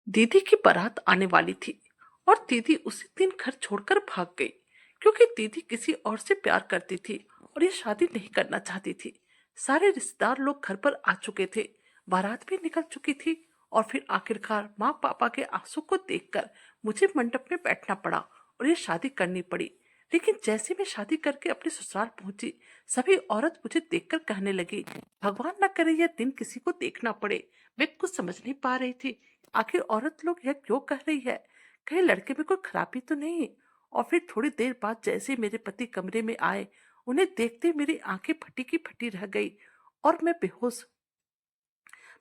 दीदी की बारात आने वाली थी और दीदी उसी दिन घर छोड़कर भाग गई क्योंकि दीदी किसी और से प्यार करती थी और ये शादी नहीं करना चाहती थी। सारे रिश्तेदार लोग घर पर आ चुके थे, बारात भी निकल चुकी थी और फिर आखिरकार माँ पापा के आंसू को देखकर मुझे मंडप में बैठना पड़ा और ये शादी करनी पड़ी। लेकिन जैसे मैं शादी करके अपने ससुराल पहुंची, सभी औरत मुझे देखकर कहने लगी, भगवान न करे यह दिन किसी को देखना पड़े। मैं कुछ समझ नहीं पा रही थी, आखिर औरत लोग यह क्यों कह रही है, कहीं लड़के में कोई खराबी तो नहीं। और फिर थोड़ी देर बाद जैसे मेरे पति कमरे में आए, उन्हें देखते मेरी आंखें फटी की फटी रह गई और मैं बेहोश।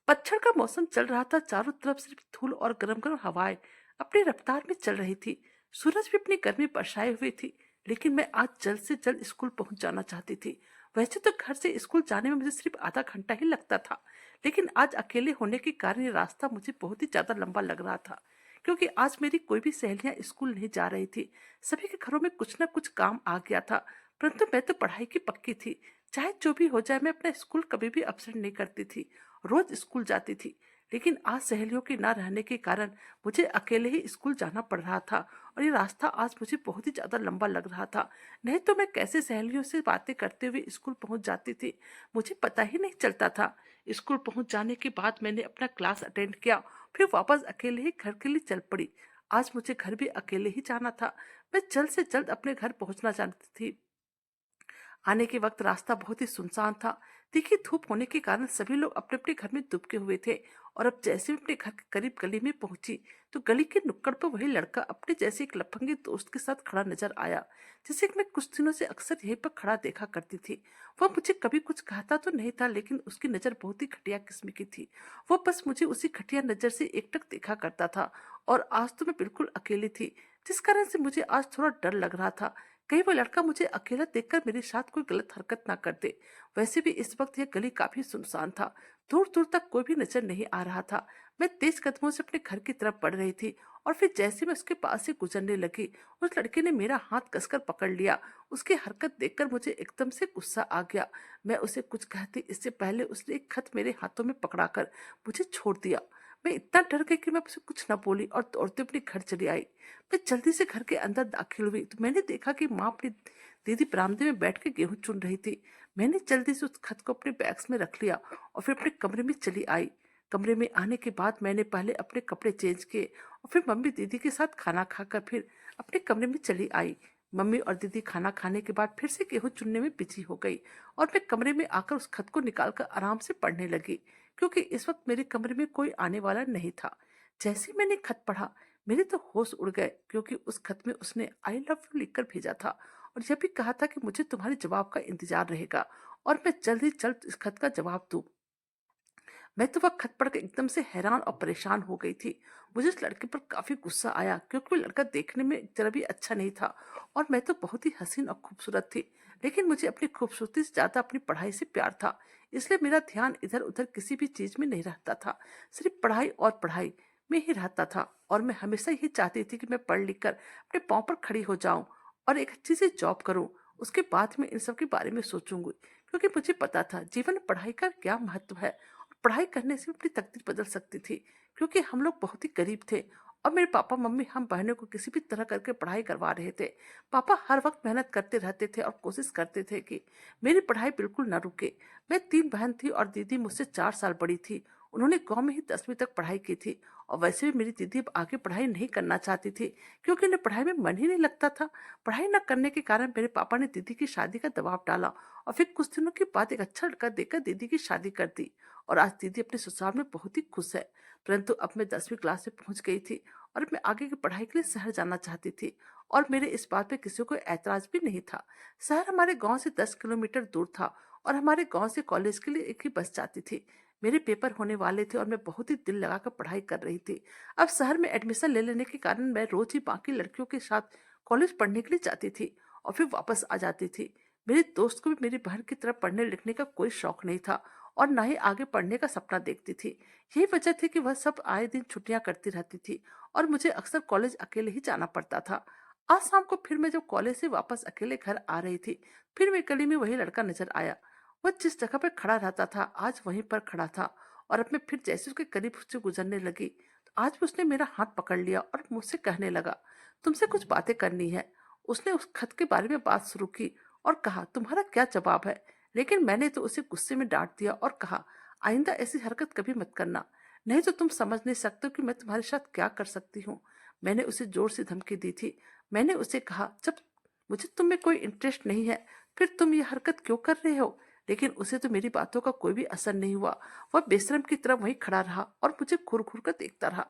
पतझड़ का मौसम चल रहा था, चारों तरफ सिर्फ धूल और गरम गरम हवाएं अपनी रफ्तार में चल रही थी। सूरज भी अपनी गर्मी बरसाए हुए थी, लेकिन मैं आज जल्द से जल्द स्कूल पहुंच जाना चाहती थी। वैसे तो घर से स्कूल जाने में मुझे सिर्फ आधा घंटा ही लगता था, लेकिन आज अकेले होने के कारण ये रास्ता मुझे बहुत ही ज्यादा लंबा लग रहा था, क्योंकि आज मेरी कोई भी सहेलियां स्कूल नहीं जा रही थी। सभी के घरों में कुछ ना कुछ काम आ गया था, परंतु मैं तो पढ़ाई की पक्की थी। चाहे जो भी हो जाए, मैं अपना स्कूल कभी भी अपसेंट नहीं करती थी, रोज स्कूल जाती थी। लेकिन आज सहेलियों के ना रहने के कारण मुझे अकेले ही स्कूल जाना पड़ रहा था और ये रास्ता आज मुझे बहुत ही ज्यादा लंबा लग रहा था। नहीं तो मैं कैसे सहेलियों से बातें करते हुए स्कूल पहुंच जाती थी, मुझे पता ही नहीं चलता था। स्कूल पहुंच जाने के बाद मैंने अपना क्लास अटेंड किया, फिर वापस अकेले ही घर के लिए चल पड़ी। आज मुझे घर भी अकेले ही जाना था। मैं जल्द से जल्द अपने घर पहुंचना चाहती थी। आने के वक्त रास्ता बहुत ही सुनसान था। तीखी धूप होने के कारण सभी लोग अपने अपने घर में दुबके हुए थे। और अब जैसे मैं अपने घर के करीब गली में पहुंची, तो गली के नुक्कड़ पर वही लड़का अपने जैसे एक लफंगे दोस्त के साथ खड़ा नजर आया, जैसे कि मैं कुछ दिनों से अक्सर यहीं पर खड़ा देखा करती थी। वह मुझे कभी कुछ कहता तो नहीं था, लेकिन उसकी नजर बहुत ही घटिया किस्म की थी। वो बस मुझे उसी घटिया नजर से एकटक देखा करता था। और आज तो मैं बिल्कुल अकेली थी, जिस कारण से मुझे आज थोड़ा डर लग रहा था, कहीं वो लड़का मुझे अकेला देखकर मेरे साथ कोई गलत हरकत ना कर दे। वैसे भी इस वक्त यह गली काफी सुनसान था, दूर दूर तक कोई भी नजर नहीं आ रहा था। मैं तेज कदमों से अपने घर की तरफ बढ़ रही थी और फिर जैसे मैं उसके पास से गुजरने लगी, उस लड़के ने मेरा हाथ कसकर पकड़ लिया। उसकी हरकत देखकर मुझे एकदम से गुस्सा आ गया। मैं उसे कुछ कहती इससे पहले उसने एक खत मेरे हाथों में पकड़ाकर मुझे छोड़ दिया। मैं इतना डर गई कि मैं उसे कुछ न बोली और दौड़ते अपने घर चली आई। मैं जल्दी से घर के अंदर दाखिल हुई तो मैंने देखा कि माँ अपनी दीदी बरामदे में बैठ के गेहूं चुन रही थी। मैंने जल्दी से उस खत को अपने बैग्स में रख लिया और फिर अपने कमरे में चली आई। कमरे में आने के बाद मैंने पहले अपने कपड़े चेंज किए और फिर मम्मी दीदी के साथ खाना खाकर फिर अपने कमरे में चली आई। मम्मी और दीदी खाना खाने के बाद फिर से गेहूं चुनने में बिजी हो गई और मैं कमरे में आकर उस खत को निकालकर आराम से पढ़ने लगी, क्योंकि इस वक्त मेरे कमरे में कोई आने वाला नहीं था। जैसे ही मैंने खत पढ़ा, मेरे तो होश उड़ गए, क्योंकि उस खत में उसने आई लव यू लिखकर भेजा था और यह भी कहा था कि मुझे तुम्हारे जवाब का इंतजार रहेगा और मैं जल्द ही जल्द इस खत का जवाब दूं। मैं तो वह खत पढ़कर एकदम से हैरान और परेशान हो गई थी। मुझे उस लड़के पर काफी गुस्सा आया, क्योंकि वो लड़का देखने में जरा भी अच्छा नहीं था और मैं तो बहुत ही हसीन और खूबसूरत थी। लेकिन मुझे अपनी खूबसूरती से ज्यादा अपनी पढ़ाई से प्यार था, इसलिए मेरा ध्यान इधर उधर किसी भी चीज में नहीं रहता था, सिर्फ पढ़ाई और पढ़ाई में ही रहता था। और मैं हमेशा यही चाहती थी कि मैं पढ़ लिख कर अपने पाँव पर खड़ी हो जाऊं और एक अच्छी सी जॉब करूं। उसके बाद में इन सब के बारे में सोचूंगी, क्योंकि मुझे पता था जीवन में पढ़ाई का क्या महत्व है। पढ़ाई करने से अपनी तकदीर बदल सकती थी, क्योंकि हम लोग बहुत ही गरीब थे और मेरे पापा मम्मी हम बहनों को किसी भी तरह करके पढ़ाई करवा रहे थे। पापा हर वक्त मेहनत करते रहते थे और कोशिश करते थे कि मेरी पढ़ाई बिल्कुल ना रुके। मैं 3 बहन थी और दीदी मुझसे 4 साल बड़ी थी। उन्होंने गांव में ही 10वीं तक पढ़ाई की थी और वैसे भी मेरी दीदी अब आगे पढ़ाई नहीं करना चाहती थी, क्योंकि उन्हें पढ़ाई में मन ही नहीं लगता था। पढ़ाई न करने के कारण मेरे पापा ने दीदी की शादी का दबाव डाला और फिर कुछ दिनों के बाद एक अच्छा लड़का देकर दीदी की शादी कर दी। और आज दीदी अपने ससुराल में बहुत ही खुश है। परंतु अब मैं 10वीं क्लास में पहुंच गई थी और मैं आगे की पढ़ाई के लिए शहर जाना चाहती थी, और मेरे इस बात पे किसी को ऐतराज भी नहीं था। शहर हमारे गांव से 10 किलोमीटर दूर था और हमारे गांव से कॉलेज के लिए एक ही बस जाती थी। मेरे पेपर होने वाले थे और मैं बहुत ही दिल लगाकर पढ़ाई कर रही थी। अब शहर में एडमिशन ले लेने के कारण मैं रोज ही बाकी लड़कियों के साथ कॉलेज पढ़ने के लिए जाती थी और फिर वापस आ जाती थी। मेरे दोस्त को भी मेरी बहन की तरह पढ़ने लिखने का कोई शौक नहीं था और ना ही आगे पढ़ने का सपना देखती थी। यही वजह थी कि वह सब आए दिन छुट्टियां करती रहती थी और मुझे अक्सर कॉलेज अकेले ही जाना पड़ता था। आज शाम को फिर मैं जब कॉलेज से वापस अकेले घर आ रही थी, फिर मेरी गली में वही लड़का नजर आया। वह जिस जगह पर खड़ा रहता था आज वहीं पर खड़ा था और अब मैं फिर जैसे उसके करीब से गुजरने लगी, तो आज भी उसने मेरा हाथ पकड़ लिया और मुझसे कहने लगा, तुमसे कुछ बातें करनी है। उसने उस खत के बारे में बात शुरू की और कहा, तुम्हारा क्या जवाब है? लेकिन मैंने तो उसे गुस्से में डांट दिया और कहा, आइंदा ऐसी हरकत कभी मत करना, नहीं तो तुम समझ नहीं सकते हो कि मैं तुम्हारे साथ क्या कर सकती हूँ। मैंने उसे जोर से धमकी दी थी। मैंने उसे कहा, जब मुझे तुम में कोई इंटरेस्ट नहीं है फिर तुम ये हरकत क्यों कर रहे हो? लेकिन उसे तो मेरी बातों का कोई भी असर नहीं हुआ। वह बेशरम की तरह वहीं खड़ा रहा और मुझे घूर घूर कर देखता रहा।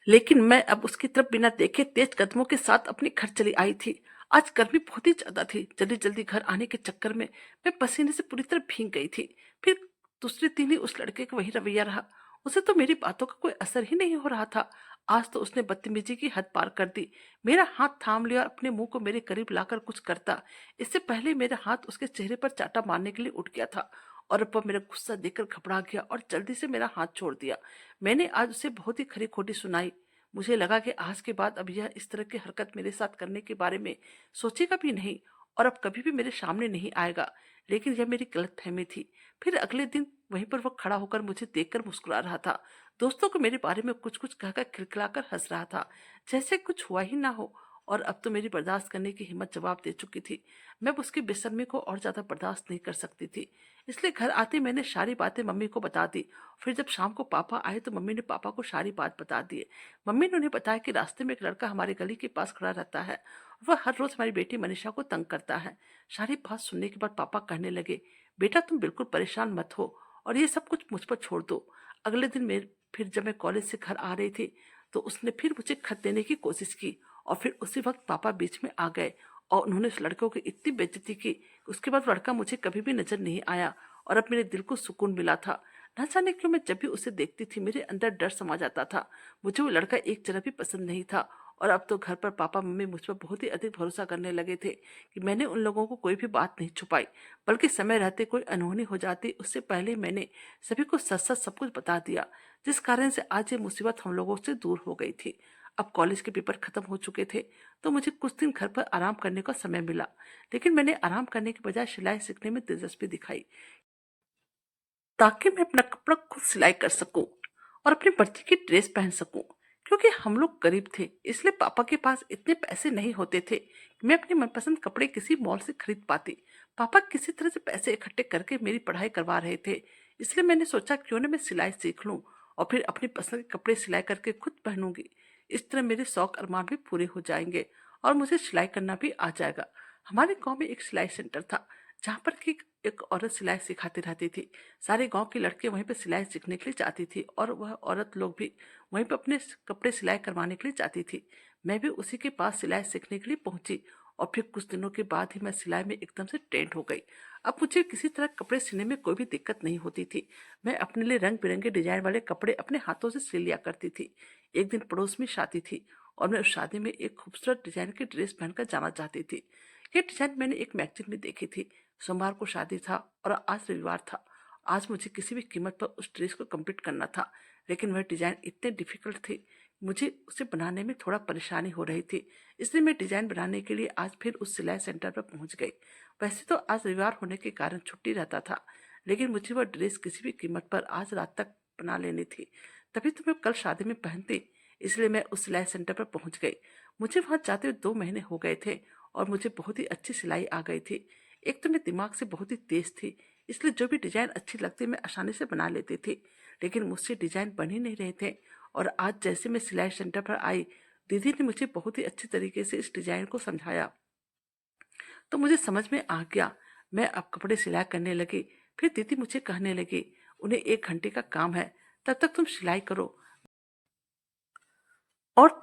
लेकिन मैं अब उसकी तरफ बिना देखे तेज कदमों के साथ अपने घर चली आई थी। आज गर्मी बहुत ही ज्यादा थी। जल्दी जल्दी घर आने के चक्कर में मैं पसीने से पूरी तरह भीग गई थी। फिर दूसरे दिन ही उस लड़के का वही रवैया रहा। उसे तो मेरी बातों का कोई असर ही नहीं हो रहा था। आज तो उसने बदतमीजी की हद पार कर दी। मेरा हाथ थाम लिया और अपने मुंह को मेरे करीब लाकर कुछ करता, इससे पहले मेरा हाथ उसके चेहरे पर चाटा मारने के लिए उठ गया था। और अब वह मेरा गुस्सा देखकर घबरा गया और जल्दी से मेरा हाथ छोड़ दिया। मैंने आज उसे बहुत ही खरी खोटी सुनाई। मुझे लगा कि आज के बाद अब यह इस तरह की हरकत मेरे साथ करने के बारे में सोचेगा भी नहीं और अब कभी भी मेरे सामने नहीं आएगा। लेकिन यह मेरी गलतफहमी थी। फिर अगले दिन वहीं पर वह खड़ा होकर मुझे देखकर मुस्कुरा रहा था। दोस्तों को मेरे बारे में कुछ कुछ कहकर खिलखिलाकर हंस रहा था, जैसे कुछ हुआ ही ना हो। और अब तो मेरी बर्दाश्त करने की हिम्मत जवाब दे चुकी थी। मैं उसकी बेशर्मी को और ज्यादा बर्दाश्त नहीं कर सकती थी। इसलिए घर आते मैंने सारी बातें मम्मी को बता दी। फिर जब शाम को पापा आए तो मम्मी ने पापा को सारी बात बता दी। मम्मी ने उन्हें बताया कि रास्ते में एक लड़का हमारे गली के पास खड़ा रहता है। वह हर रोज हमारी बेटी मनीषा को तंग करता है। सारी बात सुनने के बाद पापा कहने लगे, बेटा तुम बिल्कुल परेशान मत हो और ये सब कुछ मुझ पर छोड़ दो। अगले दिन मेरे फिर जब मैं कॉलेज से घर आ रही थी तो उसने फिर मुझे खत देने की कोशिश की और फिर उसी वक्त पापा बीच में आ गए और उन्होंने उस लड़के की इतनी बेइज्जती की। उसके बाद लड़का मुझे कभी भी नजर नहीं आया और अब मेरे दिल को सुकून मिला था। न जाने क्यों मैं जब भी उसे देखती थी मेरे अंदर डर समा जाता था। मुझे वो लड़का एक जरा भी पसंद नहीं था। और अब तो घर पर पापा मम्मी मुझ पर बहुत ही अधिक भरोसा करने लगे थे कि मैंने उन लोगों को कोई भी बात नहीं छुपाई, बल्कि समय रहते कोई अनहोनी हो जाती उससे पहले मैंने सभी को सच सच सब कुछ बता दिया, जिस कारण से आज ये मुसीबत हम लोगों से दूर हो गई थी। अब कॉलेज के पेपर खत्म हो चुके थे तो मुझे कुछ दिन घर पर आराम करने का समय मिला। लेकिन मैंने आराम करने के बजाय सिलाई सीखने में दिलचस्पी दिखाई, ताकि मैं अपना कपड़ा खुद सिलाई कर सकूं और अपनी मर्जी की ड्रेस पहन सकूं। क्योंकि हम लोग गरीब थे इसलिए पापा के पास इतने पैसे नहीं होते थे कि मैं अपने मनपसंद कपड़े किसी मॉल से खरीद पाती। पापा किसी तरह से पैसे इकट्ठे करके मेरी पढ़ाई करवा रहे थे, इसलिए मैंने सोचा क्यों ना मैं सिलाई सीख लूं और फिर अपनी पसंद के कपड़े सिलाई करके खुद पहनूंगी। इस तरह मेरे शौक अरमान भी पूरे हो जाएंगे और मुझे सिलाई करना भी आ जाएगा। हमारे गांव में एक सिलाई सेंटर था जहाँ पर कि एक औरत सिलाई सिखाती रहती थी। सारे गांव की लड़कियां वहीं पर सिलाई सीखने के लिए जाती थी और वह औरत लोग भी वहीं पर अपने कपड़े सिलाई करवाने के लिए जाती थी। मैं भी उसी के पास सिलाई सीखने के लिए पहुंची और फिर कुछ दिनों के बाद ही मैं सिलाई में एकदम से ट्रेंड हो गई। अब मुझे किसी तरह कपड़े सिलने में कोई भी दिक्कत नहीं होती थी। मैं अपने लिए रंग बिरंगे डिजाइन वाले कपड़े अपने हाथों से सिल लिया करती थी। एक दिन पड़ोस में शादी थी और मैं उस शादी में एक खूबसूरत डिजाइन की ड्रेस पहनकर जाना चाहती थी। ये डिजाइन मैंने एक मैगजीन में देखी थी। सोमवार को शादी था और आज रविवार था। आज मुझे किसी भी कीमत पर उस ड्रेस को कंप्लीट करना था। लेकिन वह डिजाइन इतने डिफिकल्ट थी, मुझे उसे बनाने में थोड़ा परेशानी हो रही थी। इसलिए मैं डिजाइन बनाने के लिए आज फिर उस सिलाई सेंटर पर पहुंच गई। वैसे तो आज रविवार होने के कारण छुट्टी रहता था, लेकिन मुझे वह ड्रेस किसी भी कीमत पर आज रात तक बना लेनी थी, तभी तो मैं कल शादी में पहनती। इसलिए मैं उस सिलाई सेंटर पर पहुंच गई। मुझे वहां जाते हुए 2 महीने हो गए थे और मुझे बहुत ही अच्छी सिलाई आ गई थी। एक तो मैं दिमाग से बहुत ही तेज थी, इसलिए जो भी डिजाइन अच्छी लगती मैं आसानी से बना लेती थी। लेकिन मुझसे डिजाइन बन ही नहीं रहे थे। और आज जैसे मैं सिलाई सेंटर पर आई, दीदी ने मुझे बहुत ही अच्छी तरीके से इस डिजाइन को समझाया तो मुझे समझ में आ गया। मैं अब कपड़े सिलाई करने लगी। फिर दीदी मुझे कहने लगी, उन्हें 1 घंटे का काम है, तब तक तुम सिलाई करो और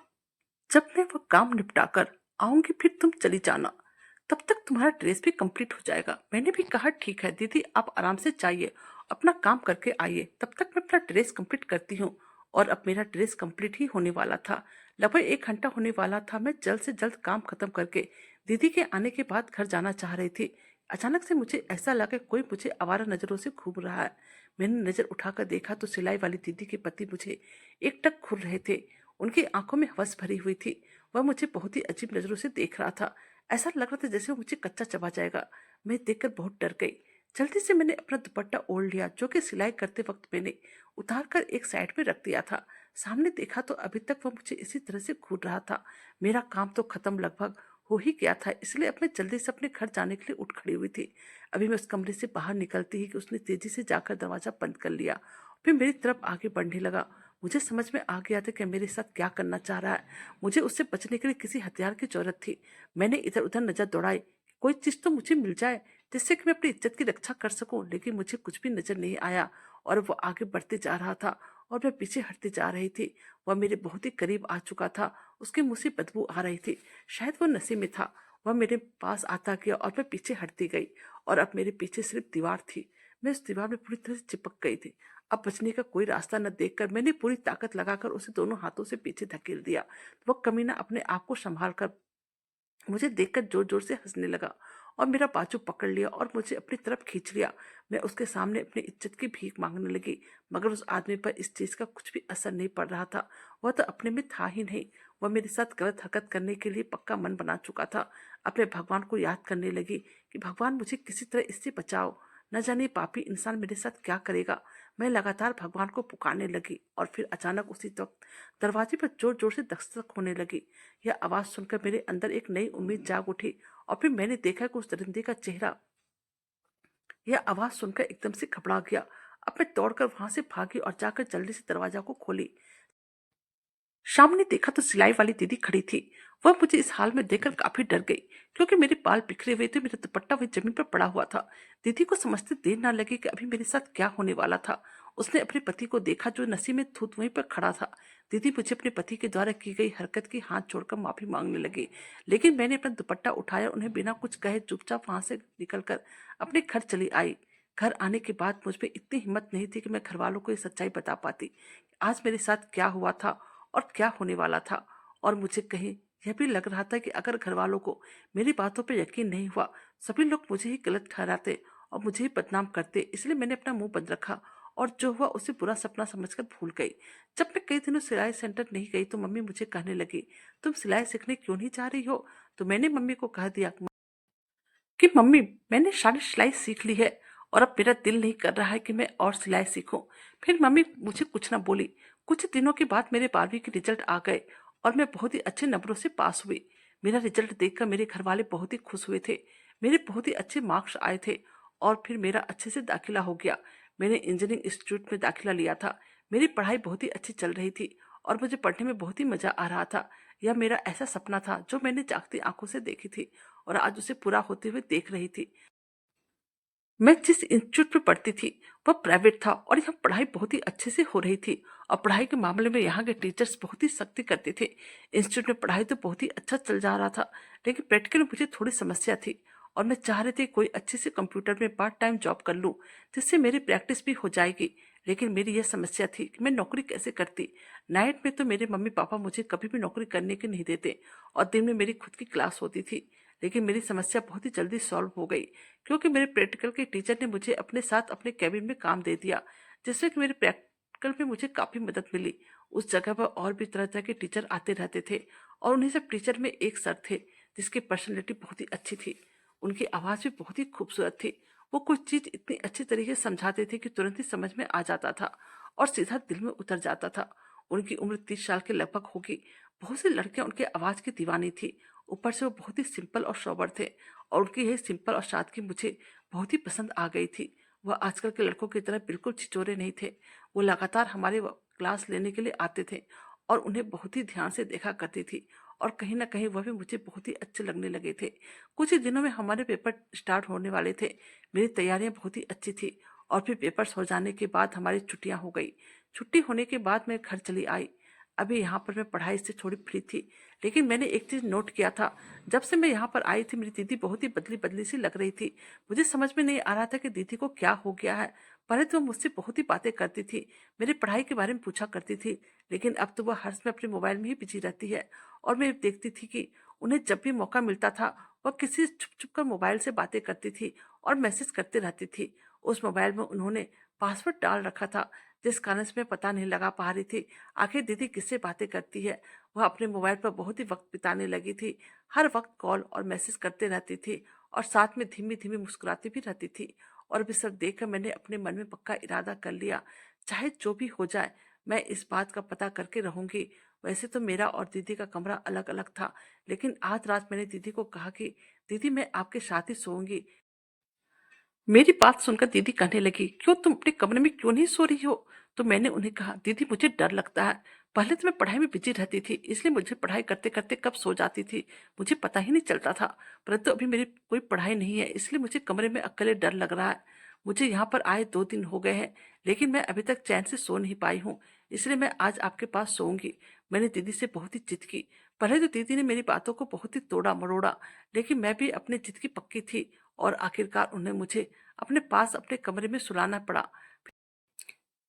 जब मैं वो काम निपटा कर आऊंगी फिर तुम चली जाना, तब तक तुम्हारा ड्रेस भी कंप्लीट हो जाएगा। मैंने भी कहा, ठीक है दीदी, आप आराम से जाइए, अपना काम करके आइए, तब तक मैं अपना ड्रेस कंप्लीट करती हूँ। और अब मेरा ड्रेस कंप्लीट ही होने वाला था। लगभग 1 घंटा होने वाला था। मैं जल्द से जल्द काम खत्म करके दीदी के आने के बाद घर जाना चाह रही थी। अचानक से मुझे ऐसा लगा कोई मुझे आवारा नजरों से घूर रहा है। मैंने नजर उठाकर देखा तो सिलाई वाली दीदी के पति मुझे एकटक घूर रहे थे। उनकी आंखों में हवस भरी हुई थी। वह मुझे बहुत ही अजीब नजरों से देख रहा था। ऐसा लग रहा था जैसे वो मुझे कच्चा चबा जाएगा। मैं देखकर बहुत डर गई। जल्दी से मैंने अपना दुपट्टा ओढ़ लिया जो कि सिलाई करते वक्त मैंने उतार कर एक साइड में रख दिया था, सामने देखा तो अभी तक वह मुझे इसी तरह से घूर रहा था। मेरा काम तो खत्म लगभग हो ही गया था, इसलिए अब मैं जल्दी से अपने घर जाने के लिए उठ खड़ी हुई थी। अभी मैं उस कमरे से बाहर निकलती ही कि उसने तेजी से जाकर दरवाजा बंद कर लिया, फिर मेरी तरफ आगे बढ़ने लगा। मुझे समझ में आ गया था कि मेरे साथ क्या करना चाह रहा है। मुझे उससे बचने के लिए किसी हथियार की जरूरत थी। मैंने इधर उधर नजर दौड़ाई, कोई चीज तो मुझे मिल जाए जिससे कि मैं अपनी इज्जत की रक्षा कर सकूं, लेकिन मुझे कुछ भी नजर नहीं आया। और वो आगे बढ़ते जा रहा था और मैं पीछे हटती जा रही थी। वह मेरे बहुत ही करीब आ चुका था। उसके मुंह से बदबू आ रही थी, शायद वो नशे में था। वह मेरे पास आता गया और मैं पीछे हटती गई, और अब मेरे पीछे सिर्फ दीवार थी। मैं उस दीवार में पूरी तरह से चिपक गई थी। अब बचने का कोई रास्ता न देखकर मैंने पूरी ताकत लगाकर उसे दोनों हाथों से पीछे धकेल दिया। वह कमीना अपने आप को संभाल कर मुझे देखकर जोर जोर से हंसने लगा और मेरा बाजू पकड़ लिया और मुझे अपनी तरफ खींच लिया। मैं उसके सामने अपनी इज्जत की भीख मांगने लगी, मगर उस आदमी पर इस चीज का कुछ भी असर नहीं पड़ रहा था। वह तो अपने में था ही नहीं। वह मेरे साथ गलत हरकत करने के लिए पक्का मन बना चुका था। अपने भगवान को याद करने लगी कि भगवान मुझे किसी तरह इससे बचाओ, न जाने पापी इंसान मेरे साथ क्या करेगा। मैं लगातार भगवान को पुकारने लगी और फिर अचानक उसी वक्त दरवाजे पर जोर जोर से दस्तक होने लगी। यह आवाज सुनकर मेरे अंदर एक नई उम्मीद जाग उठी, और फिर मैंने देखा कि उस दरिंदे का चेहरा। यह आवाज सुनकर एकदम से घबरा गया। अब मैं दौड़कर वहां से भागी और जाकर जल्दी से दरवाजा को खोली। सामने देखा तो सिलाई वाली दीदी खड़ी थी। वह मुझे इस हाल में देखकर काफी डर गई, क्योंकि मेरे बाल बिखरे हुए थे, मेरा दुपट्टा वही जमीन पर पड़ा हुआ था। दीदी को समझते देर ना लगी कि अभी मेरे साथ क्या होने वाला था। उसने अपने पति को देखा जो नशे में धुत वहीं पर खड़ा था। दीदी मुझे अपने पति के द्वारा की गई हरकत की हाथ जोड़कर माफी मांगने लगी, लेकिन मैंने अपना दुपट्टा उठाया, उन्हें बिना कुछ कहे चुपचाप वहां से निकलकर अपने घर चली आई। घर आने के बाद मुझ में इतनी हिम्मत नहीं थी कि मैं घर वालों को ये सच्चाई बता पाती, आज मेरे साथ क्या हुआ था और क्या होने वाला था। और मुझे कहीं यह भी लग रहा था कि अगर घर वालों को मेरी बातों पर यकीन नहीं हुआ, सभी लोग मुझे ही गलत ठहराते और मुझे ही बदनाम करते। इसलिए मैंने अपना मुंह बंद रखा और जो हुआ उसे बुरा सपना समझकर भूल गई। जब मैं कई दिनों सिलाई सेंटर नहीं गई तो मम्मी मुझे कहने लगी, तुम सिलाई सीखने क्यों नहीं जा रही हो। तो मैंने मम्मी को कह दिया कि मम्मी, मैंने सारी सिलाई सीख ली है और अब मेरा दिल नहीं कर रहा है कि मैं और सिलाई सीखूं। फिर मम्मी मुझे कुछ ना बोली। कुछ दिनों के बाद मेरे 12वीं के रिजल्ट आ गए और मैं बहुत ही अच्छे नंबरों से पास हुई। मेरा रिजल्ट देखकर मेरे घर वाले बहुत ही खुश हुए थे। मेरे बहुत ही अच्छे मार्क्स आए थे और फिर मेरा अच्छे से दाखिला हो गया। मैंने इंजीनियरिंग इंस्टीट्यूट में दाखिला लिया था। मेरी पढ़ाई बहुत ही अच्छी चल रही थी और मुझे पढ़ने में बहुत ही मजा आ रहा था। यह मेरा ऐसा सपना था जो मैंने जागती आंखों से देखी थी और आज उसे पूरा होते हुए देख रही थी। मैं जिस इंस्टीट्यूट में पढ़ती थी वह प्राइवेट था और यहाँ पढ़ाई बहुत ही अच्छे से हो रही थी, और पढ़ाई के मामले में यहाँ के टीचर्स बहुत ही सख्ती करते थे। इंस्टीट्यूट में पढ़ाई तो बहुत ही अच्छा चल जा रहा था, लेकिन प्रैक्टिकल में मुझे थोड़ी समस्या थी और मैं चाह रही थी कोई अच्छे से कंप्यूटर में पार्ट टाइम जॉब कर लूँ, जिससे मेरी प्रैक्टिस भी हो जाएगी। लेकिन मेरी यह समस्या थी कि मैं नौकरी कैसे करती। नाइट में तो मेरे मम्मी पापा मुझे कभी भी नौकरी करने के नहीं देते और दिन में मेरी खुद की क्लास होती थी। लेकिन मेरी समस्या बहुत ही जल्दी सॉल्व हो गई, क्योंकि मेरे प्रैक्टिकल के टीचर ने मुझे अपने साथ अपने कैबिन में काम दे दिया, जिससे कि मेरे प्रैक्टिकल में मुझे काफ़ी मदद मिली। उस जगह पर और भी तरह तरह के टीचर आते रहते थे और उन्हीं सब टीचर में एक सर थे जिसकी पर्सनैलिटी बहुत ही अच्छी थी। उनकी आवाज़ भी बहुत ही खूबसूरत थी। वो कुछ चीज़ इतनी अच्छी तरीके से समझाते थे कि तुरंत ही समझ में आ जाता था और सीधा दिल में उतर जाता था। उनकी उम्र 30 साल के लगभग होगी। बहुत सी लड़कियां उनके आवाज़ की दीवानी थी। ऊपर से वो बहुत ही सिंपल और सोबर थे और उनकी यह सिंपल और सादगी मुझे बहुत ही पसंद आ गई थी। वह आजकल के लड़कों की तरह बिल्कुल छिछोरे नहीं थे। वो लगातार हमारे क्लास लेने के लिए आते थे और उन्हें बहुत ही ध्यान से देखा करती थी, और कहीं ना कहीं वह भी मुझे बहुत ही अच्छे लगने लगे थे। कुछ ही दिनों में हमारे पेपर स्टार्ट होने वाले थे। मेरी तैयारियां बहुत ही अच्छी थी और फिर पेपर्स हो जाने के बाद हमारी छुट्टियां हो गई। छुट्टी होने के बाद मैं घर चली आई। अभी यहाँ पर मैं पढ़ाई से थोड़ी फ्री थी, लेकिन मैंने एक चीज़ नोट किया था। जब से मैं यहाँ पर आई थी मेरी दीदी बहुत ही बदली बदली सी लग रही थी। मुझे समझ में नहीं आ रहा था कि दीदी को क्या हो गया है। पहले तो वो मुझसे बहुत ही बातें करती थी, मेरी पढ़ाई के बारे में पूछा करती थी, लेकिन अब तो वह हर समय अपने मोबाइल में ही बिजी रहती है। और मैं देखती थी कि उन्हें जब भी मौका मिलता था वह किसी से छुप छुप कर मोबाइल से बातें करती थी और मैसेज करते रहती थी। उस मोबाइल में उन्होंने पासवर्ड डाल रखा था, जिस कारण से मैं पता नहीं लगा पा रही थी आखिर दीदी किससे बातें करती है। वह अपने मोबाइल पर बहुत ही वक्त बिताने लगी थी। हर वक्त कॉल और मैसेज करते रहती थी और साथ में धीमी धीमी मुस्कुराती भी रहती थी। और अभी सब देखकर मैंने अपने मन में पक्का इरादा कर लिया, चाहे जो भी हो जाए मैं इस बात का पता करके रहूंगी। वैसे तो मेरा और दीदी का कमरा अलग अलग था, लेकिन आज रात मैंने दीदी को कहा कि दीदी मैं आपके साथ ही सोऊंगी। मेरी बात सुनकर दीदी कहने लगी, क्यों, तुम अपने कमरे में क्यों नहीं सो रही हो? तो मैंने उन्हें कहा, दीदी मुझे डर लगता है। पहले तो मैं पढ़ाई में बिजी रहती थी, इसलिए मुझे पढ़ाई करते करते कब सो जाती थी मुझे पता ही नहीं चलता था। परंतु अभी मेरी कोई पढ़ाई नहीं है, इसलिए मुझे कमरे में अकेले डर लग रहा है। मुझे यहाँ पर आए 2 दिन हो गए हैं, लेकिन मैं अभी तक चैन से सो नहीं पाई हूँ, इसलिए मैं आज आपके पास सोऊंगी। मैंने दीदी से बहुत ही जिद की। पहले तो दीदी ने मेरी बातों को बहुत ही तोड़ा मरोड़ा, लेकिन मैं भी अपने जिद की पक्की थी, और आखिरकार उन्हें मुझे अपने पास अपने कमरे में सुलाना पड़ा।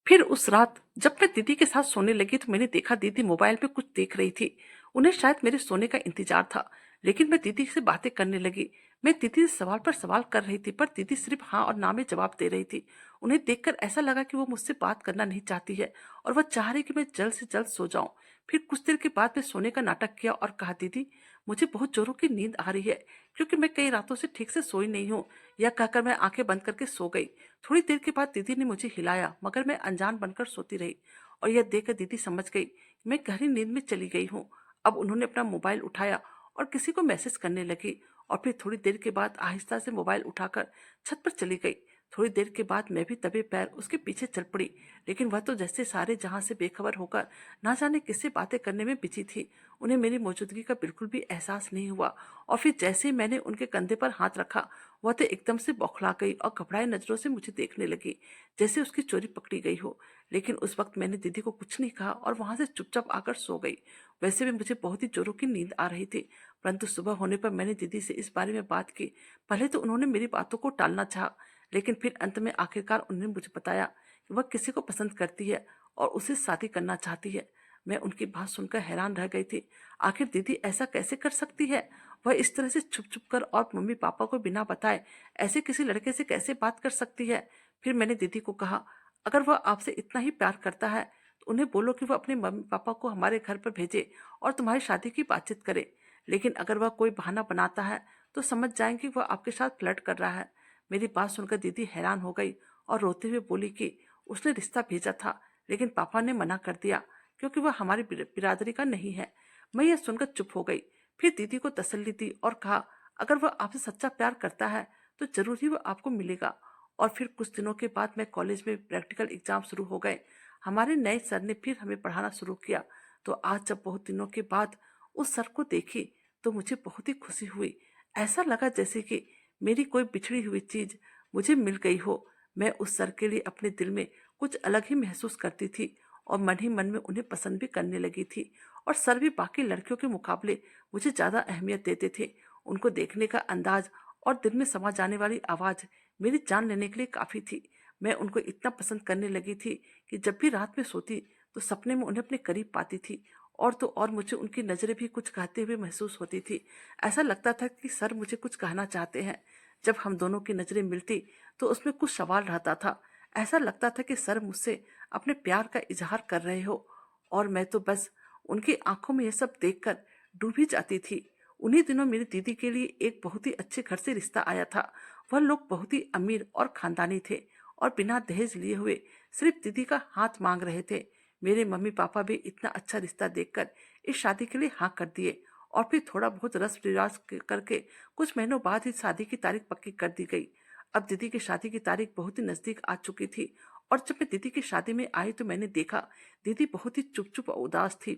फिर उस रात जब मैं दीदी के साथ सोने लगी तो मैंने देखा दीदी मोबाइल पे कुछ देख रही थी। उन्हें शायद मेरे सोने का इंतजार था, लेकिन मैं दीदी से बातें करने लगी। मैं दीदी से सवाल पर सवाल कर रही थी, पर दीदी सिर्फ हाँ और ना में जवाब दे रही थी। उन्हें देखकर ऐसा लगा कि वो मुझसे बात करना नहीं चाहती है, और वह चाह रही कि मैं जल्द से जल्द सो जाऊं। फिर कुछ देर के बाद मैं सोने का नाटक किया और कहा, दीदी मुझे बहुत जोरों की नींद आ रही है, क्योंकि मैं कई रातों से ठीक से सोई नहीं हूँ। यह कहकर मैं आंखें बंद करके सो गई। थोड़ी देर के बाद दीदी ने मुझे हिलाया, मगर मैं अनजान बनकर सोती रही, और यह देखकर दीदी समझ गई कि मैं गहरी नींद में चली गई हूँ। अब उन्होंने अपना मोबाइल उठाया और किसी को मैसेज करने लगी, और फिर थोड़ी देर के बाद आहिस्ता से मोबाइल उठाकर छत पर चली गई। थोड़ी देर के बाद मैं भी दबे पैर उसके पीछे चल पड़ी, लेकिन वह तो जैसे सारे जहां से बेखबर होकर ना जाने किससे बातें करने में बिजी थी। उन्हें मेरी मौजूदगी का बिल्कुल भी एहसास नहीं हुआ, और फिर जैसे ही मैंने उनके कंधे पर हाथ रखा, वह तो एकदम से बौखला गई और घबराए नजरों से मुझे देखने लगी, जैसे उसकी चोरी पकड़ी गई हो। लेकिन उस वक्त मैंने दीदी को कुछ नहीं कहा और वहां से चुपचाप आकर सो गई। वैसे भी मुझे बहुत ही जोरों की नींद आ रही थी, परंतु सुबह होने पर मैंने दीदी से इस बारे में बात की। पहले तो उन्होंने मेरी बातों को टालना चाहा, लेकिन फिर अंत में आखिरकार उन्होंने मुझे बताया कि वह किसी को पसंद करती है और उसे शादी करना चाहती है। मैं उनकी बात सुनकर हैरान रह गई थी। आखिर दीदी ऐसा कैसे कर सकती है? वह इस तरह से छुप छुप कर और मम्मी पापा को बिना बताए ऐसे किसी लड़के से कैसे बात कर सकती है? फिर मैंने दीदी को कहा, अगर वह आपसे इतना ही प्यार करता है तो उन्हें बोलो कि वह अपने मम्मी पापा को हमारे घर पर भेजे और तुम्हारी शादी की बातचीत करे। लेकिन अगर वह कोई बहाना बनाता है तो समझ जाएंगे वह आपके साथ फ्लर्ट कर रहा है। मेरी बात सुनकर दीदी हैरान हो गई और रोते हुए बोली कि उसने रिश्ता भेजा था, लेकिन पापा ने मना कर दिया, क्योंकि वह हमारी बिरादरी का नहीं है। मैं यह सुनकर चुप हो गई। फिर दीदी को तसल्ली दी और कहा, अगर वह आपसे सच्चा प्यार करता है तो जरूर ही वह आपको मिलेगा। और फिर कुछ दिनों के बाद मैं कॉलेज में प्रैक्टिकल एग्जाम शुरू हो गए। हमारे नए सर ने फिर हमें पढ़ाना शुरू किया। तो आज जब बहुत दिनों के बाद उस सर को देखी तो मुझे बहुत ही खुशी हुई। ऐसा लगा जैसे कि मेरी कोई बिछड़ी हुई चीज मुझे मिल गई हो। मैं उस सर के लिए अपने दिल में कुछ अलग ही महसूस करती थी, और मन ही मन में उन्हें पसंद भी करने लगी थी। और सर भी बाकी लड़कियों के मुकाबले मुझे ज्यादा अहमियत देते थे। उनको देखने का अंदाज और दिल में समा जाने वाली आवाज मेरी जान लेने के लिए काफी थी। मैं उनको इतना पसंद करने लगी थी कि जब भी रात में सोती तो सपने में उन्हें अपने करीब पाती थी, और तो और मुझे उनकी नजरें भी कुछ कहते हुए महसूस होती थी। ऐसा लगता था कि सर मुझे कुछ कहना चाहते हैं। जब हम दोनों की नजरें मिलती तो उसमें कुछ सवाल रहता था। ऐसा लगता था कि सर मुझसे अपने प्यार का इजहार कर रहे हो, और मैं तो बस उनकी आंखों में यह सब देखकर डूब ही जाती थी। उन्हीं दिनों मेरी दीदी के लिए एक बहुत ही अच्छे घर से रिश्ता आया था। वह लोग बहुत ही अमीर और खानदानी थे, और बिना दहेज लिए हुए सिर्फ दीदी का हाथ मांग रहे थे। मेरे मम्मी पापा भी इतना अच्छा रिश्ता देखकर इस शादी के लिए हाँ कर दिए, और फिर थोड़ा बहुत रस्म रिवाज करके कुछ महीनों बाद ही शादी की तारीख पक्की कर दी गई। अब दीदी की शादी की तारीख बहुत ही नजदीक आ चुकी थी, और जब मैं दीदी की शादी में आई तो मैंने देखा दीदी बहुत ही चुप चुप और उदास थी।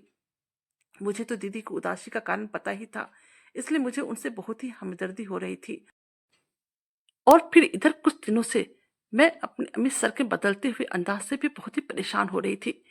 मुझे तो दीदी की उदासी का कारण पता ही था, इसलिए मुझे उनसे बहुत ही हमदर्दी हो रही थी। और फिर इधर कुछ दिनों से मैं अपने अमित सर के बदलते हुए अंदाज से भी बहुत ही परेशान हो रही थी।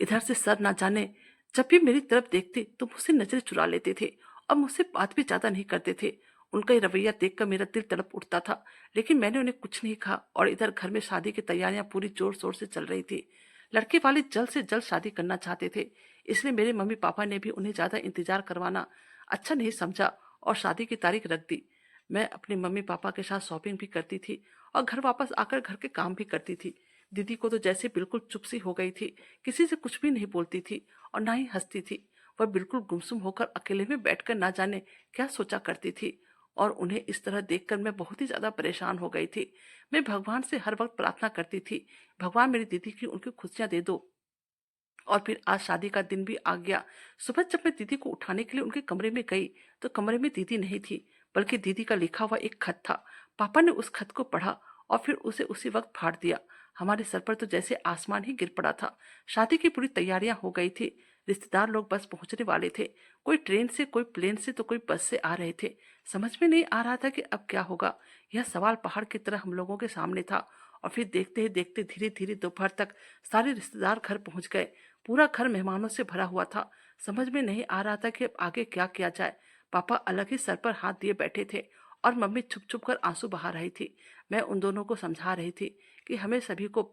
इधर से सर ना जाने जब भी मेरी तरफ देखते तो मुझसे नजरें चुरा लेते थे, और मुझसे बात भी ज्यादा नहीं करते थे। उनका ये रवैया देखकर मेरा दिल तड़प उठता था, लेकिन मैंने उन्हें कुछ नहीं कहा। और इधर घर में शादी की तैयारियां पूरी जोर शोर से चल रही थी। लड़के वाले जल्द से जल्द शादी करना चाहते थे, इसलिए मेरे मम्मी पापा ने भी उन्हें ज्यादा इंतजार करवाना अच्छा नहीं समझा और शादी की तारीख रख दी। मैं अपने मम्मी पापा के साथ शॉपिंग भी करती थी, और घर वापस आकर घर के काम भी करती थी। दीदी को तो जैसे बिल्कुल चुप सी हो गई थी, किसी से कुछ भी नहीं बोलती थी और ना ही हंसती थी। वह बिल्कुल गुमसुम होकर अकेले में बैठकर ना जाने क्या सोचा करती थी, और उन्हें इस तरह देखकर मैं बहुत ही ज्यादा परेशान हो गई थी। मैं भगवान से हर वक्त प्रार्थना करती थी, भगवान मेरी दीदी की उनकी खुशियां दे दो, और फिर आज शादी का दिन भी आ गया। सुबह जब मैं दीदी को उठाने के लिए उनके कमरे में गई तो कमरे में दीदी नहीं थी, बल्कि दीदी का लिखा हुआ एक खत था। पापा ने उस खत को पढ़ा और फिर उसे उसी वक्त फाड़ दिया। हमारे सर पर तो जैसे आसमान ही गिर पड़ा था। शादी की पूरी तैयारियां हो गई थी। रिश्तेदार लोग बस पहुंचने वाले थे। कोई ट्रेन से, कोई प्लेन से, तो कोई बस से आ रहे थे। समझ में नहीं आ रहा था कि अब क्या होगा। यह सवाल पहाड़ की तरह हम लोगों के सामने था। और फिर देखते ही देखते धीरे धीरे दोपहर तक सारे रिश्तेदार घर पहुंच गए। पूरा घर मेहमानों से भरा हुआ था। समझ में नहीं आ रहा था कि अब आगे क्या किया जाए। पापा अलग ही सर पर हाथ दिए बैठे थे और मम्मी छुप छुप कर आंसू बहा रही थी। मैं उन दोनों को समझा रही थी कि हमें सभी को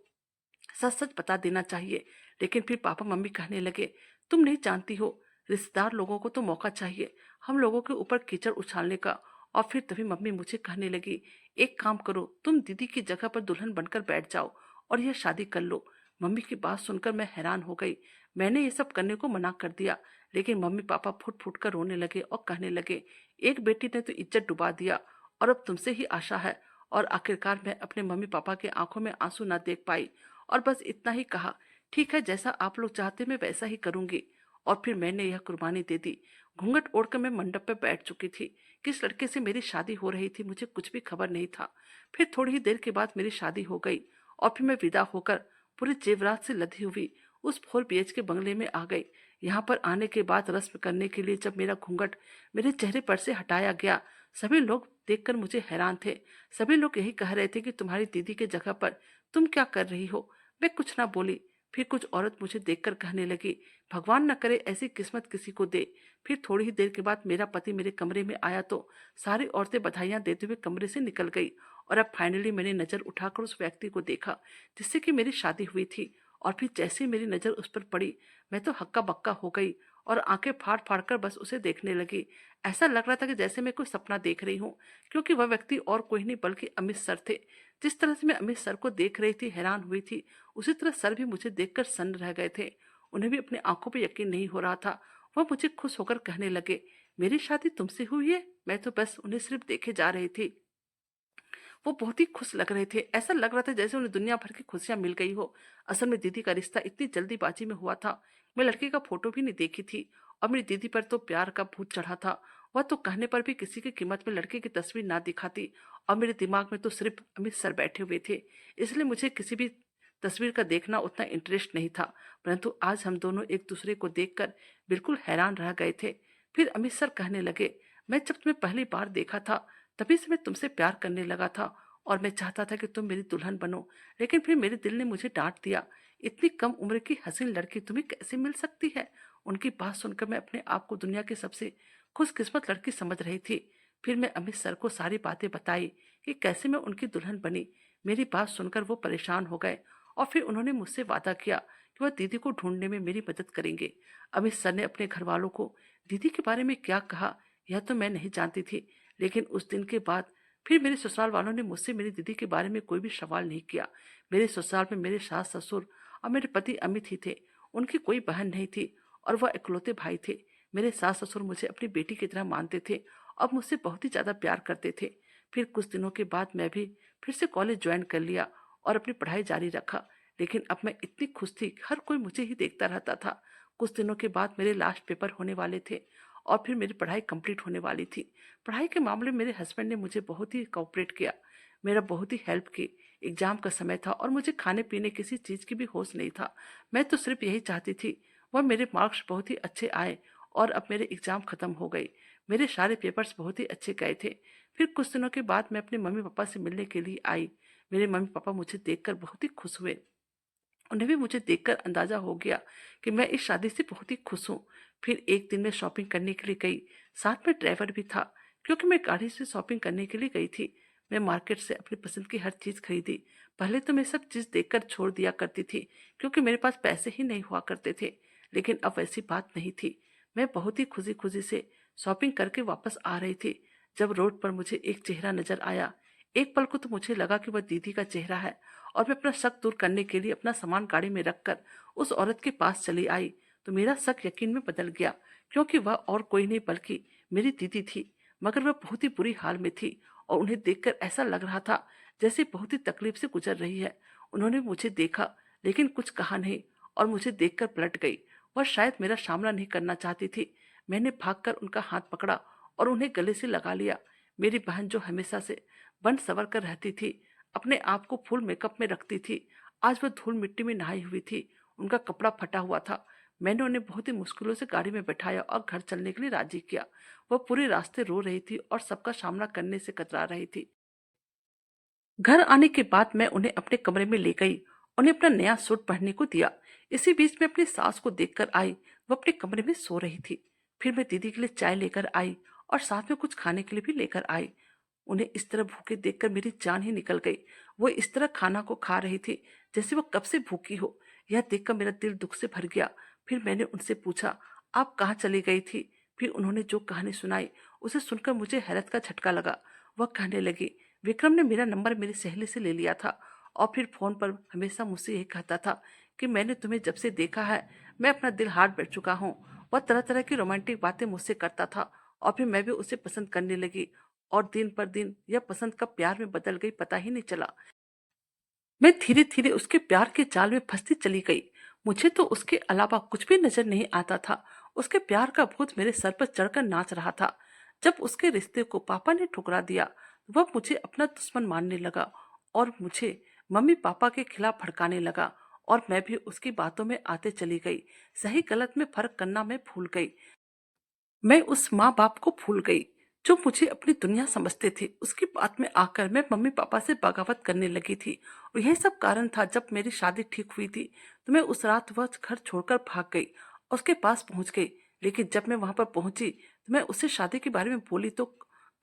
सच सच बता देना चाहिए। लेकिन फिर पापा मम्मी कहने लगे, तुम नहीं जानती हो, रिश्तेदार लोगों को तो मौका चाहिए हम लोगों के ऊपर कीचड़ उछालने का। और फिर तभी मम्मी मुझे कहने लगी, एक काम करो, तुम दीदी की जगह पर दुल्हन बनकर बैठ जाओ और यह शादी कर लो। मम्मी की बात सुनकर मैं हैरान हो गई। मैंने ये सब करने को मना कर दिया, लेकिन मम्मी पापा फुट फुट कर रोने लगे और कहने लगे, एक बेटी ने तो इज्जत डुबा दिया और अब तुमसे ही आशा है। और आखिरकार मैं अपने मम्मी पापा के आंखों में आंसू ना देख पाई और बस इतना ही कहा, ठीक है, जैसा आप लोग चाहते मैं वैसा ही करूंगी। और फिर मैंने यह कुर्बानी दे दी। घूंघट ओढ़कर मैं मंडप पर बैठ चुकी थी। किस लड़के से मेरी शादी हो रही थी मुझे कुछ भी खबर नहीं था। फिर थोड़ी ही देर के बाद मेरी शादी हो गई और फिर मैं विदा होकर पूरे जेवरात से लदी हुई उस 4 BH के बंगले में आ गई। यहाँ पर आने के बाद रस्म करने के लिए जब मेरा घूंघट मेरे चेहरे पर से हटाया गया, सभी लोग देखकर मुझे हैरान थे। सभी लोग यही कह रहे थे कि तुम्हारी दीदी के जगह पर तुम क्या कर रही हो। मैं कुछ ना बोली। फिर कुछ औरत मुझे देखकर कहने लगी, भगवान न करे ऐसी किस्मत किसी को दे। फिर थोड़ी ही देर के बाद मेरा पति मेरे कमरे में आया तो सारी औरतें बधाइयां देते हुए कमरे से निकल गई। और अब फाइनली मैंने नजर उठाकर उस व्यक्ति को देखा जिससे कि मेरी शादी हुई थी। और फिर जैसे ही मेरी नजर उस पर पड़ी, मैं तो हक्का बक्का हो गई और आंखें फाड़ फाड़ कर बस उसे देखने लगी। ऐसा लग रहा था कि जैसे मैं कोई सपना देख रही हूँ, क्योंकि वह व्यक्ति और कोई नहीं बल्कि अमित सर थे। जिस तरह से मैं अमित सर को देख रही थी, हैरान हुई थी, उसी तरह सर भी मुझे देखकर सन्न रह गए थे। उन्हें भी अपनी आंखों पर यकीन नहीं हो रहा था। वह मुझे खुश होकर कहने लगे, मेरी शादी तुमसे हुई है। मैं तो बस उन्हें सिर्फ देखे जा रही थी। वो बहुत ही खुश लग रहे थे। ऐसा लग रहा था जैसे उन्हें दुनिया भर की खुशियां मिल गई हो। असल में दीदी का रिश्ता इतनी जल्दीबाजी में हुआ था, मैं लड़के का फोटो भी नहीं देखी थी। और मेरी दीदी पर तो प्यार का भूत चढ़ा था। वह तो कहने पर भी किसी की कीमत में लड़के की तस्वीर ना दिखाती। और मेरे दिमाग में तो सिर्फ अमित सर बैठे हुए थे, इसलिए मुझे किसी भी तस्वीर का देखना उतना इंटरेस्ट नहीं था। परंतु आज हम दोनों एक दूसरे को देखकर बिल्कुल हैरान रह गए थे। फिर अमित सर कहने लगे, मैं जब तुम्हें पहली बार देखा था तभी से मैं तुमसे प्यार करने लगा था और मैं चाहता था कि तुम मेरी दुल्हन बनो। लेकिन फिर मेरे दिल ने मुझे डांट दिया, इतनी कम उम्र की हसीन लड़की तुम्हें कैसे मिल सकती है। उनकी बात सुनकर मैं अपने आप को दुनिया की सबसे खुशकिस्मत लड़की समझ रही थी। फिर मैं अमित सर को सारी बातें बताई कि कैसे मैं उनकी दुल्हन बनी। मेरी बात सुनकर वो परेशान हो गए और फिर उन्होंने मुझसे वादा किया कि वह दीदी को ढूंढने में मेरी मदद करेंगे। अमित सर ने अपने घर वालों को दीदी के बारे में क्या कहा यह तो मैं नहीं जानती थी, लेकिन उस दिन के बाद फिर मेरे ससुराल वालों ने मुझसे मेरी दीदी के बारे में कोई भी सवाल नहीं किया। मेरे ससुराल में मेरे सास ससुर और मेरे पति अमित ही थे। उनकी कोई बहन नहीं थी और वह इकलौते भाई थे। मेरे सास ससुर मुझे अपनी बेटी की तरह मानते थे और मुझसे बहुत ही ज्यादा प्यार करते थे। फिर कुछ दिनों के बाद मैं भी फिर से कॉलेज ज्वाइन कर लिया और अपनी पढ़ाई जारी रखा। लेकिन अब मैं इतनी खुश थी कि हर कोई मुझे ही देखता रहता था। कुछ दिनों के बाद मेरे लास्ट पेपर होने वाले थे और फिर मेरी पढ़ाई कंप्लीट होने वाली थी। पढ़ाई के मामले में मेरे हस्बैंड ने मुझे बहुत ही कोऑपरेट किया, मेरा बहुत ही हेल्प की। एग्जाम का समय था और मुझे खाने पीने किसी चीज की भी होश नहीं था। मैं तो सिर्फ यही चाहती थी वह मेरे मार्क्स बहुत ही अच्छे आए। और अब मेरे एग्जाम खत्म हो गई। मेरे सारे पेपर्स बहुत ही अच्छे गए थे। फिर कुछ दिनों के बाद मैं अपने मम्मी पापा से मिलने के लिए आई। मेरे मम्मी पापा मुझे देखकर बहुत ही खुश हुए। उन्हें भी मुझे देखकर अंदाजा हो गया कि मैं इस शादी से बहुत ही खुश हूँ। फिर एक दिन मैं शॉपिंग करने के लिए गई, साथ में ड्राइवर भी था, क्योंकि मैं गाड़ी से शॉपिंग करने के लिए गई थी। मैं मार्केट से अपनी पसंद की हर चीज खरीदी। पहले तो मैं सब चीज देखकर छोड़ दिया करती थी, क्योंकि मेरे पास पैसे ही नहीं हुआ करते थे। लेकिन अब वैसी बात नहीं थी। मैं बहुत ही खुशी खुशी से शॉपिंग करके वापस आ रही थी जब रोड पर मुझे एक चेहरा नजर आया। एक पल को तो मुझे लगा कि वह दीदी का चेहरा है और मैं अपना शक दूर करने के लिए अपना सामान गाड़ी में रखकर उस औरत के पास चली आई तो मेरा शक यकीन में बदल गया, क्योंकि वह और कोई नहीं बल्कि मेरी दीदी थी। मगर वह बहुत ही बुरी हाल में थी और उन्हें देखकर ऐसा लग रहा था जैसे बहुत ही तकलीफ से गुजर रही है। उन्होंने मुझे देखा लेकिन कुछ कहा नहीं और मुझे देखकर पलट गई। वह शायद मेरा सामना नहीं करना चाहती थी। मैंने भागकर उनका हाथ पकड़ा और उन्हें गले से लगा लिया। मेरी बहन जो हमेशा से बन सवर कर रहती थी, अपने आप को फुल मेकअप में रखती थी, आज वह धूल मिट्टी में नहाई हुई थी। उनका कपड़ा फटा हुआ था। मैंने उन्हें बहुत ही मुश्किलों से गाड़ी में बैठाया और घर चलने के लिए राजी किया। वह पूरे रास्ते रो रही थी और सबका सामना करने से कतरा रही थी। घर आने के बाद मैं उन्हें अपने कमरे में ले गई, उन्हें अपना नया सूट पहनने को दिया। इसी बीच में अपनी सास को देखकर आई, वो अपने कमरे में सो रही थी। फिर मैं दीदी के लिए चाय लेकर आई और साथ में कुछ खाने के लिए भी लेकर आई। उन्हें इस तरह भूखे देखकर मेरी जान ही निकल गई। वो इस तरह खाना को खा रही थी जैसे वो कब से भूखी हो। यह देखकर मेरा दिल दुख से भर गया। फिर मैंने उनसे पूछा, आप कहाँ चली गई थी? फिर उन्होंने जो कहानी सुनाई उसे सुनकर मुझे हैरत का झटका लगा। वह कहने लगी, विक्रम ने मेरा नंबर मेरी सहेली से ले लिया था और फिर फोन पर हमेशा मुझसे यही कहता था कि मैंने तुम्हें जब से देखा है मैं अपना दिल हार बैठ चुका हूँ। वह तरह तरह की रोमांटिक बातें मुझसे करता था और फिर मैं भी उसे पसंद करने लगी और दिन पर दिन यह पसंद कब प्यार में बदल गई पता ही नहीं चला। मैं धीरे धीरे उसके प्यार के जाल में फंसती चली गई। मुझे तो उसके अलावा कुछ भी नजर नहीं आता था। उसके प्यार का भूत मेरे सर पर चढ़कर नाच रहा था। जब उसके रिश्ते को पापा ने ठुकरा दिया, वह मुझे अपना दुश्मन मानने लगा और मुझे मम्मी पापा के खिलाफ भड़काने लगा और मैं भी उसकी बातों में आते चली गई। सही गलत में फर्क करना मैं भूल गई। मैं उस माँ बाप को भूल गई जो मुझे अपनी दुनिया समझते थे। उसकी बात में आकर मैं मम्मी पापा से बगावत करने लगी थी और यही सब कारण था। जब मेरी शादी ठीक हुई थी तो मैं उस रात वह घर छोड़कर भाग गई और उसके पास पहुंच गई। लेकिन जब मैं वहां पर पहुंची तो मैं उससे शादी के बारे में बोली तो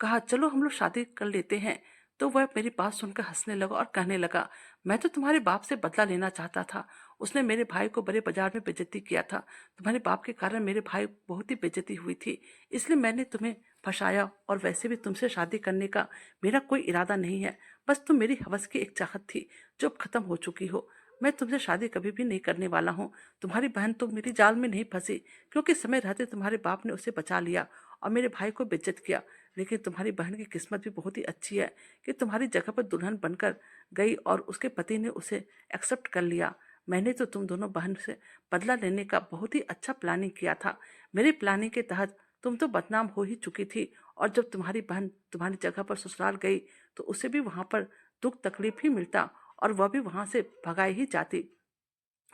कहा, चलो हम लोग शादी कर लेते हैं। तो वह मेरी बात सुनकर हंसने लगा और कहने लगा, मैं तो तुम्हारे बाप से बदला लेना चाहता था। उसने मेरे भाई को बड़े बाजार में बेइज्जती किया था। तुम्हारे बाप के कारण मेरे भाई बहुत ही बेइज्जती हुई थी, इसलिए मैंने तुम्हें फंसाया। और वैसे भी तुमसे शादी करने का मेरा कोई इरादा नहीं है। बस तुम मेरी हवस की एक चाहत थी जो अब खत्म हो चुकी हो। मैं तुमसे शादी कभी भी नहीं करने वाला हूँ। तुम्हारी बहन तो मेरी जाल में नहीं फंसी, क्योंकि समय रहते तुम्हारे बाप ने उसे बचा लिया और मेरे भाई को बेइज्जत किया। लेकिन तुम्हारी बहन की किस्मत भी बहुत ही अच्छी है कि तुम्हारी जगह पर दुल्हन बनकर गई और उसके पति ने उसे एक्सेप्ट कर लिया। मैंने तो तुम दोनों बहन से बदला लेने का बहुत ही अच्छा प्लानिंग किया था। मेरी प्लानिंग के तहत तुम तो बदनाम हो ही चुकी थी और जब तुम्हारी बहन तुम्हारी जगह पर ससुराल गई तो उसे भी वहां पर दुख तकलीफ ही मिलता और वह भी वहां से भगाई ही जाती।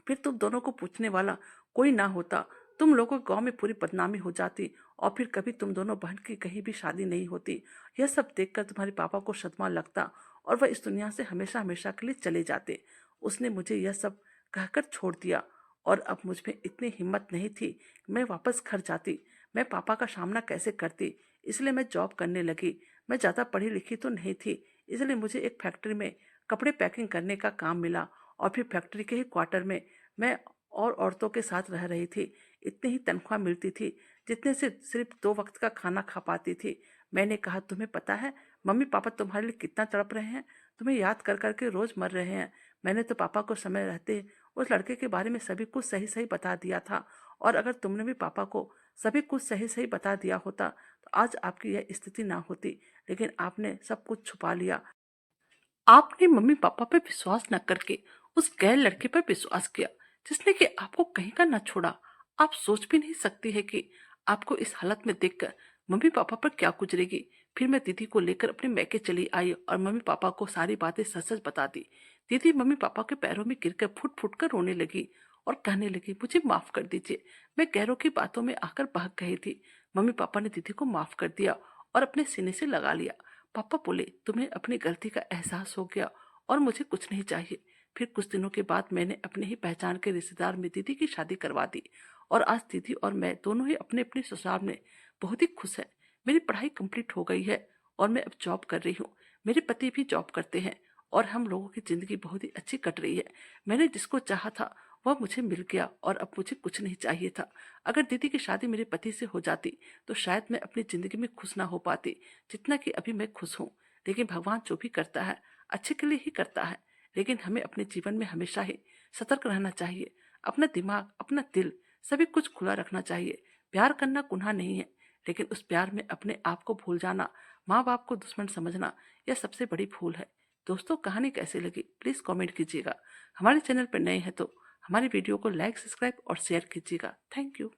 फिर तुम दोनों को पूछने वाला कोई ना होता। तुम लोगों के गांव में पूरी बदनामी हो जाती और फिर कभी तुम दोनों बहन की कहीं भी शादी नहीं होती। यह सब देखकर तुम्हारे पापा को सदमा लगता और वह इस दुनिया से हमेशा हमेशा के लिए चले जाते। उसने मुझे यह सब कहकर छोड़ दिया और अब मुझ में इतनी हिम्मत नहीं थी कि मैं वापस घर जाती। मैं पापा का सामना कैसे करती, इसलिए मैं जॉब करने लगी। मैं ज़्यादा पढ़ी लिखी तो नहीं थी, इसलिए मुझे एक फैक्ट्री में कपड़े पैकिंग करने का काम मिला और फिर फैक्ट्री के ही क्वार्टर में मैं और औरतों के साथ रह रही थी। इतनी ही तनख्वाह मिलती थी जितने से सिर्फ 2 वक्त का खाना खा पाती थी। मैंने कहा, तुम्हें पता है मम्मी पापा तुम्हारे लिए कितना तड़प रहे हैं, तुम्हें याद कर करके रोज मर रहे हैं। मैंने तो पापा को समय रहते उस लड़के के बारे में सभी कुछ सही सही बता दिया था और अगर तुमने भी पापा को सभी कुछ सही सही बता दिया होता तो आज आपकी यह स्थिति ना होती। लेकिन आपने सब कुछ छुपा लिया। आपने मम्मी पापा पे विश्वास न करके उस गैर लड़के पर विश्वास किया जिसने कि आपको कहीं का न छोड़ा। आप सोच भी नहीं सकती है कि आपको इस हालत में देखकर मम्मी पापा पर क्या गुजरेगी। फिर मैं दीदी को लेकर अपने मैके चली आई और मम्मी पापा को सारी बातें सच सच बता दी। दीदी मम्मी पापा के पैरों में गिरकर फुट फुट कर रोने लगी और कहने लगी, मुझे माफ कर दीजिए, मैं गैरों की बातों में आकर बहक गई थी। मम्मी पापा ने दीदी को माफ कर दिया और अपने सीने से लगा लिया। पापा बोले, तुम्हें अपनी गलती का एहसास हो गया और मुझे कुछ नहीं चाहिए। फिर कुछ दिनों के बाद मैंने अपने ही पहचान के रिश्तेदार में दीदी की शादी करवा दी और आज दीदी और मैं दोनों ही अपने अपने ससुराल में बहुत ही खुश हैं। मेरी पढ़ाई कंप्लीट हो गई है और मैं अब जॉब कर रही हूँ। मेरे पति भी जॉब करते हैं और हम लोगों की जिंदगी बहुत ही अच्छी कट रही है। मैंने जिसको चाहा था वह मुझे मिल गया और अब मुझे कुछ नहीं चाहिए था। अगर दीदी की शादी मेरे पति से हो जाती तो शायद मैं अपनी जिंदगी में खुश ना हो पाती जितना कि अभी मैं खुश हूँ। लेकिन भगवान जो भी करता है अच्छे के लिए ही करता है। लेकिन हमें अपने जीवन में हमेशा ही सतर्क रहना चाहिए। अपना दिमाग, अपना दिल, सभी कुछ खुला रखना चाहिए। प्यार करना गुनाह नहीं है, लेकिन उस प्यार में अपने आप को भूल जाना, माँ बाप को दुश्मन समझना, यह सबसे बड़ी भूल है। दोस्तों, कहानी कैसी लगी प्लीज कमेंट कीजिएगा। हमारे चैनल पर नए हैं तो हमारी वीडियो को लाइक, सब्सक्राइब और शेयर कीजिएगा। Thank you.